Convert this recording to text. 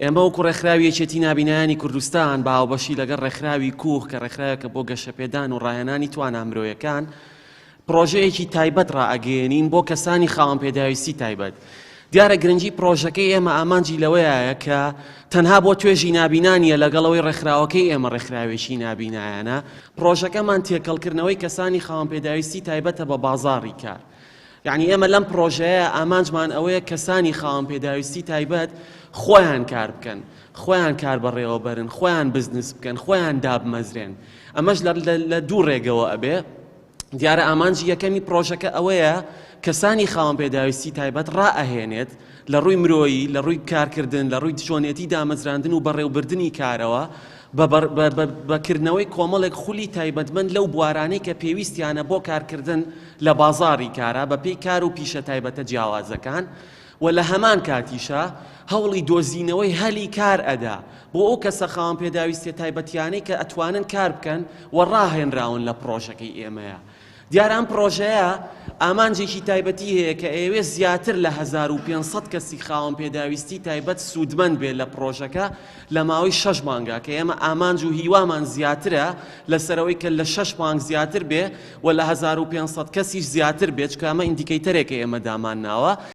ئێمە وەکو ڕێکخراوی یەکێتی نابینایانی کوردستان بە هاوبەشی لەگەڵ ڕێکخراوی کووخ کە ڕێکخراوێکە بۆ گەشەپێدان و ڕاهێنانی توانە مرۆیەکان پرۆژەیەکی تایبەت ڕائەگەیەنین بۆ کەسانی خاوەن پێداویستی تایبەت. دیارە گرنگی پرۆژەکەی ئێمە ئامانجی لەوەیە کە تەنها بۆ توێژی نابینانیە لەگەڵەوەی ڕێکخراوەکەی ئێمە ڕێکخراوێکی نابینایانە. پرۆژەکەمان تێکەڵکردنەوەی کەسانی خاوەن پێداویستی تایبەتە بە بازاڕی کار. یعنی ئێمە لەم پرۆژەیە ئامانجمان ئەوەیە کەسانی خاوەن پێداویستی تایبەت خۆیان کار بکەن، خۆیان کار بەڕێوە بەرن، خۆیان بزنس بکەن، خۆیان دابمەزرێن. ئەمەش لە دوو ڕێگەوە ئەبێ. دیارە ئامانجی یەکەمی پرۆژەکە ئەوەیە کەسانی خاوەن پێداویستی تایبەت ڕائەهێنێت لە ڕووی مرۆیی، لە ڕووی کارکردن، لە ڕووی جۆنێتی دامەزراندن و بەڕێوەبردنی کارەوە بەکردنەوەی کۆمەڵێک خولی تایبەتمەند لەو بوارانەی کە پێویستیانە بۆ کارکردن لە بازاڕی کارە بەپێی کار و پیشە تایبەتە جیاوازەکان و لە هەمان کاتیشە هەوڵی دۆزینەوەی هەلی کار ئەدا بۆ ئەو کەسە خاوەن پێداویستی تایبەتیانەی کە ئەتوانن کار بکەن و ڕاهێنراون لە پرۆژەکەی ئێمەیە. دیارە ئەم پرۆژەیە ئامانجێکی تایبەتی هەیە کە ئێوێ زیاتر لە 1500 کەسی خاوەن پێداویستی تایبەت سوودمەند بێت لە پرۆژەکە لە ماوەی 6 مانگە کە ئێمە ئامانج و هیوامان زیاترە لەسەرەوەی کە لە 6 مانگ زیاتر بێ و لە 1500 کەسیش زیاتر بێت چکە ئەمە ئیندیکەیتەرێکە ئێمە دامانناوە